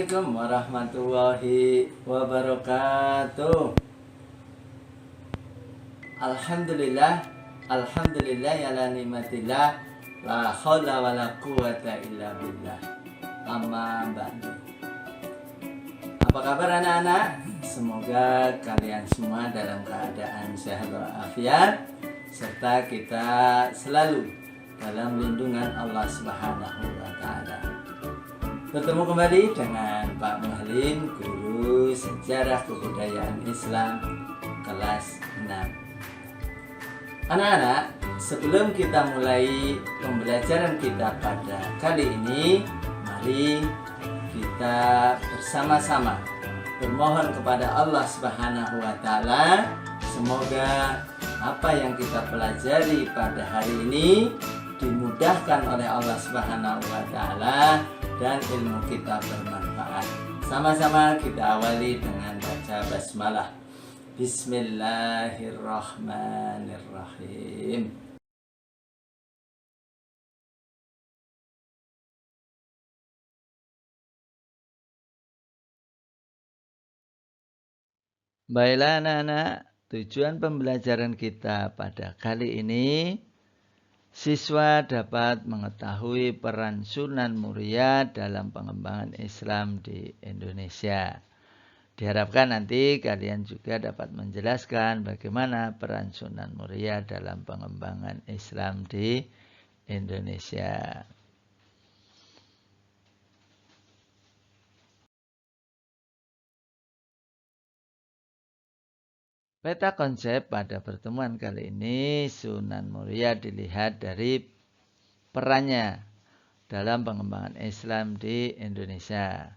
Assalamualaikum warahmatullahi wabarakatuh. Alhamdulillah, alhamdulillah ya la ni'matillah, la haula wala quwata illa billah. Amma ba'du. Apa kabar anak-anak? Semoga kalian semua dalam keadaan sehat walafiat, serta kita selalu dalam lindungan Allah Subhanahu wa taala. Bertemu kembali dengan Pak Muhlim, Guru Sejarah Kebudayaan Islam kelas 6. Anak-anak, sebelum kita mulai pembelajaran kita pada kali ini, mari kita bersama-sama bermohon kepada Allah Subhanahu wa taala, semoga apa yang kita pelajari pada hari ini dimudahkan oleh Allah Subhanahu wa taala dan ilmu kita bermanfaat. Sama-sama kita awali dengan baca basmalah. Bismillahirrahmanirrahim. Baiklah anak-anak, tujuan pembelajaran kita pada kali ini, siswa dapat mengetahui peran Sunan Muria dalam pengembangan Islam di Indonesia. Diharapkan nanti kalian juga dapat menjelaskan bagaimana peran Sunan Muria dalam pengembangan Islam di Indonesia. Peta konsep pada pertemuan kali ini, Sunan Muria dilihat dari perannya dalam pengembangan Islam di Indonesia.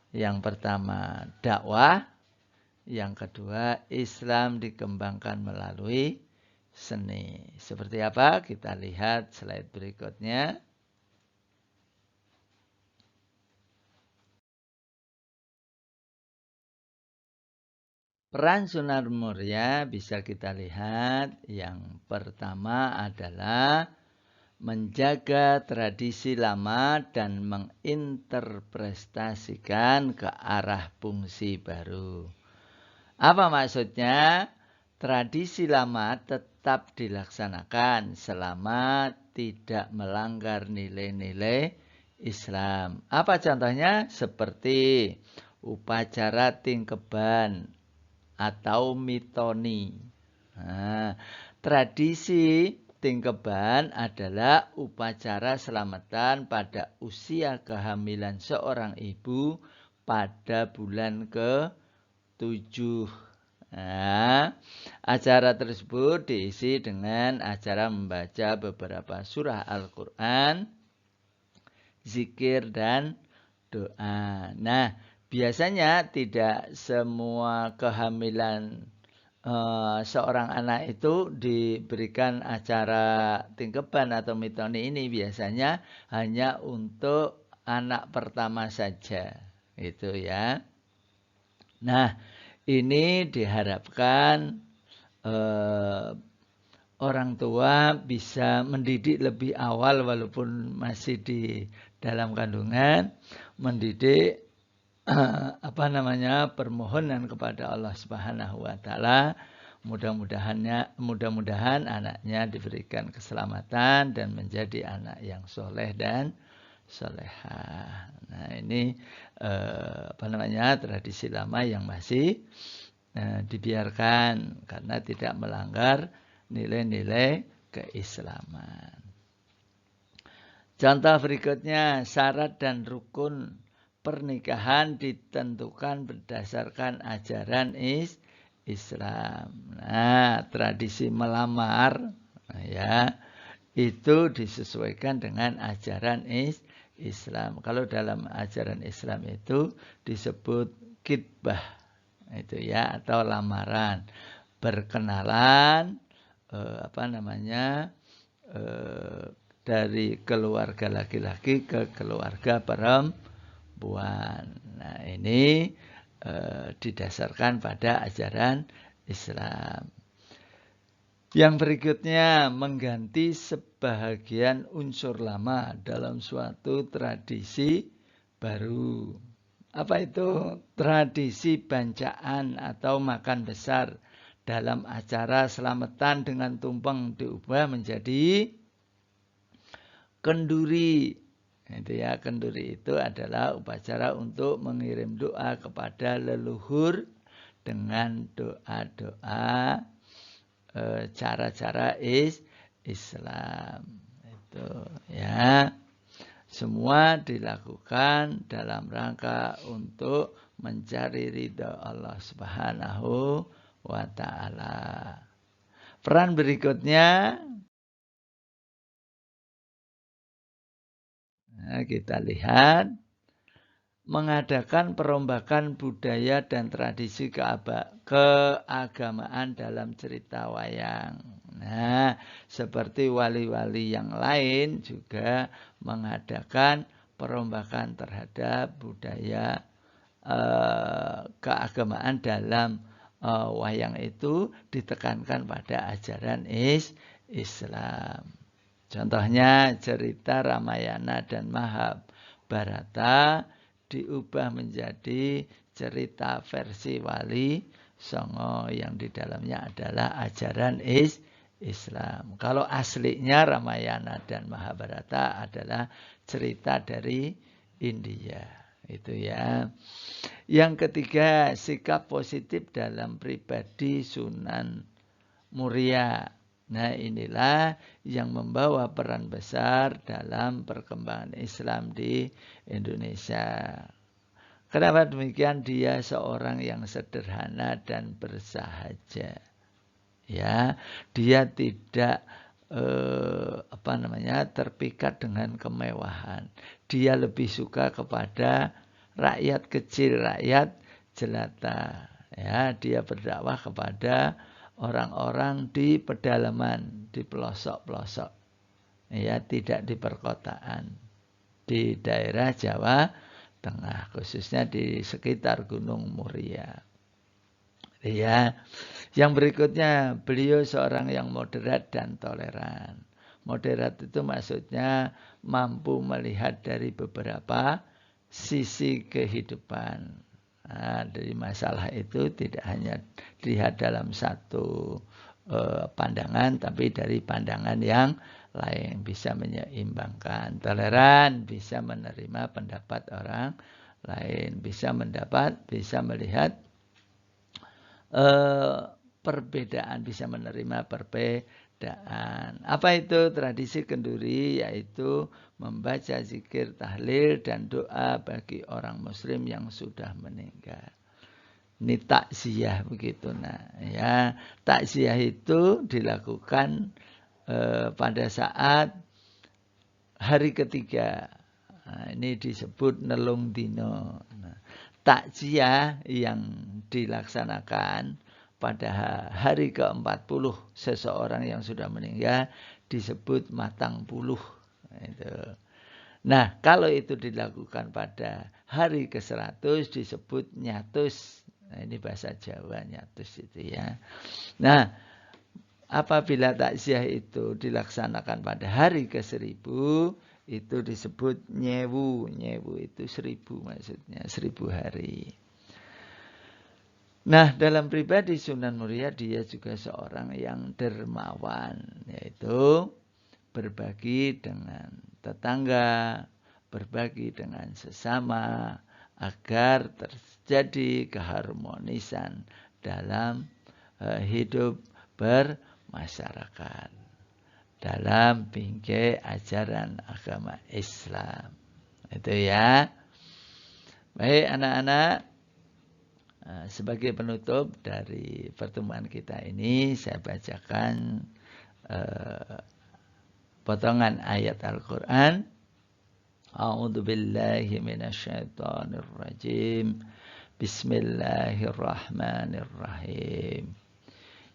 Yang pertama, dakwah. Yang kedua, Islam dikembangkan melalui seni. Seperti apa? Kita lihat slide berikutnya. Peran Sunan Muria bisa kita lihat. Yang pertama adalah menjaga tradisi lama dan menginterpretasikan ke arah fungsi baru. Apa maksudnya? Tradisi lama tetap dilaksanakan selama tidak melanggar nilai-nilai Islam. Apa contohnya? Seperti upacara tingkeban atau mitoni. Nah, tradisi tingkeban adalah upacara selamatan pada usia kehamilan seorang ibu pada bulan ke-7. Nah, acara tersebut diisi dengan acara membaca beberapa surah Al-Quran, zikir, dan doa. Nah, biasanya tidak semua kehamilan seorang anak itu diberikan acara tingkeban atau mitoni ini. Biasanya hanya untuk anak pertama saja, gitu ya. Nah, ini diharapkan orang tua bisa mendidik lebih awal walaupun masih di dalam kandungan, mendidik permohonan kepada Allah Subhanahu wa taala. Mudah-mudahan anaknya diberikan keselamatan dan menjadi anak yang soleh dan solehah. Nah, ini tradisi lama yang masih dibiarkan karena tidak melanggar nilai-nilai keislaman. Contoh berikutnya, syarat dan rukun pernikahan ditentukan berdasarkan ajaran Islam. Nah, tradisi melamar ya itu disesuaikan dengan ajaran Islam. Kalau dalam ajaran Islam itu disebut khitbah itu ya, atau lamaran, berkenalan dari keluarga laki-laki ke keluarga perempuan. Nah, ini didasarkan pada ajaran Islam. Yang berikutnya, mengganti sebahagian unsur lama dalam suatu tradisi baru. Apa itu? Tradisi bancaan atau makan besar dalam acara selamatan dengan tumpeng diubah menjadi kenduri. Itu ya, kenduri itu adalah upacara untuk mengirim doa kepada leluhur dengan doa-doa cara-cara Islam. Itu ya. Semua dilakukan dalam rangka untuk mencari ridha Allah Subhanahu wa ta'ala. Peran berikutnya, nah, kita lihat mengadakan perombakan budaya dan tradisi keagamaan dalam cerita wayang. Nah, seperti wali-wali yang lain juga mengadakan perombakan terhadap budaya keagamaan dalam wayang itu ditekankan pada ajaran Islam. Contohnya cerita Ramayana dan Mahabharata diubah menjadi cerita versi Wali Songo yang di dalamnya adalah ajaran Islam. Kalau aslinya Ramayana dan Mahabharata adalah cerita dari India. Itu ya. Yang ketiga, sikap positif dalam pribadi Sunan Muria. Nah, inilah yang membawa peran besar dalam perkembangan Islam di Indonesia. Kenapa demikian? Dia seorang yang sederhana dan bersahaja. Ya, dia tidak terpikat dengan kemewahan. Dia lebih suka kepada rakyat kecil, rakyat jelata. Ya, dia berdakwah kepada orang-orang di pedalaman, di pelosok-pelosok. Ya, tidak di perkotaan. Di daerah Jawa Tengah, khususnya di sekitar Gunung Muria. Ya. Yang berikutnya, beliau seorang yang moderat dan toleran. Moderat itu maksudnya mampu melihat dari beberapa sisi kehidupan. Nah, dari masalah itu tidak hanya dilihat dalam satu pandangan, tapi dari pandangan yang lain, bisa menyeimbangkan. Toleran, bisa menerima pendapat orang lain, bisa melihat perbedaan, bisa menerima perbedaan. Apa itu tradisi kenduri? Yaitu membaca zikir, tahlil, dan doa bagi orang muslim yang sudah meninggal. Ini takziah begitu. Nah, ya, takziah itu dilakukan pada saat hari ketiga. Nah, ini disebut nelung dino. Nah, takziah yang dilaksanakan pada hari ke-40 seseorang yang sudah meninggal disebut matang puluh. Nah, kalau itu dilakukan pada hari ke-100 disebut nyatus. Nah, ini bahasa Jawa, nyatus itu ya. Nah, apabila takziah itu dilaksanakan pada hari ke-1000 itu disebut nyewu. Nyewu itu 1000 maksudnya, 1000 hari. Nah, dalam pribadi Sunan Muria dia juga seorang yang dermawan, yaitu berbagi dengan tetangga, berbagi dengan sesama, agar terjadi keharmonisan dalam hidup bermasyarakat dalam bingkai ajaran agama Islam. Itu ya. Baik anak-anak, sebagai penutup dari pertemuan kita ini, saya bacakan potongan ayat Al-Quran. A'udzu billahi minasyaitonir rajim. Bismillahirrahmanirrahim.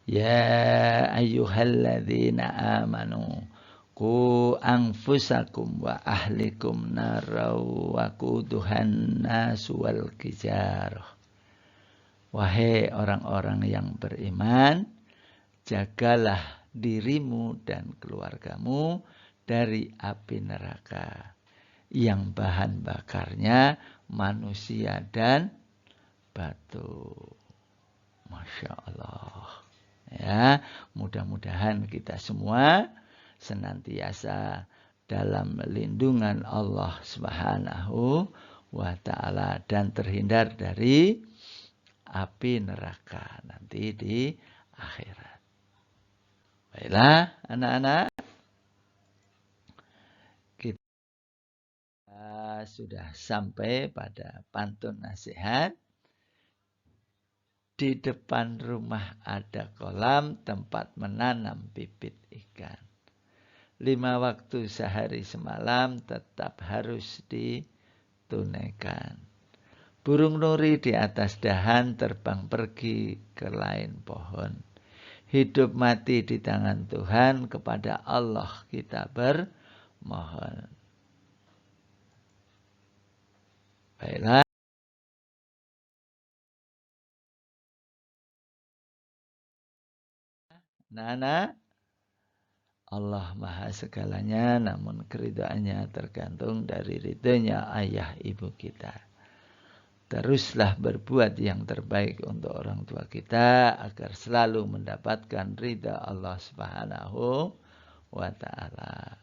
Ya ayyuhalladzina amanu qu anfusakum wa ahlikum naraw wa quduhan nasu wal kijarah. Wahai orang-orang yang beriman, jagalah dirimu dan keluargamu dari api neraka yang bahan bakarnya manusia dan batu. Masya Allah. Ya, mudah-mudahan kita semua senantiasa dalam lindungan Allah Subhanahu wa ta'ala dan terhindar dari api neraka nanti di akhirat. Baiklah anak-anak, kita sudah sampai pada pantun nasihat. Di depan rumah ada kolam tempat menanam bibit ikan. 5 waktu sehari semalam tetap harus ditunaikan. Burung nuri di atas dahan terbang pergi ke lain pohon. Hidup mati di tangan Tuhan, kepada Allah kita bermohon. Baiklah. Nana, Allah maha segalanya, namun keridhaannya tergantung dari ridhonya ayah ibu kita. Teruslah berbuat yang terbaik untuk orang tua kita agar selalu mendapatkan ridha Allah Subhanahu wa ta'ala.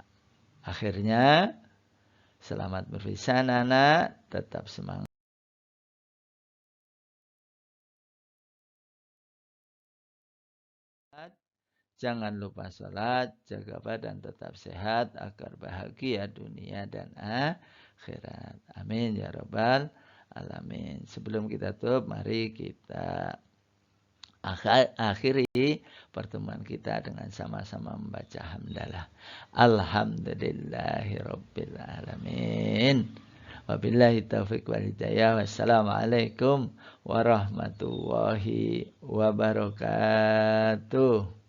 Akhirnya, selamat berpisah Nana, tetap semangat. Jangan lupa sholat, jaga badan tetap sehat agar bahagia dunia dan akhirat. Amin ya rabbal alamin. Sebelum kita tutup, mari kita akhiri pertemuan kita dengan sama-sama membaca hamdalah. Alhamdulillahi rabbil alamin. Wabillahi taufiq wal hidayah. Wassalamualaikum warahmatullahi wabarakatuh.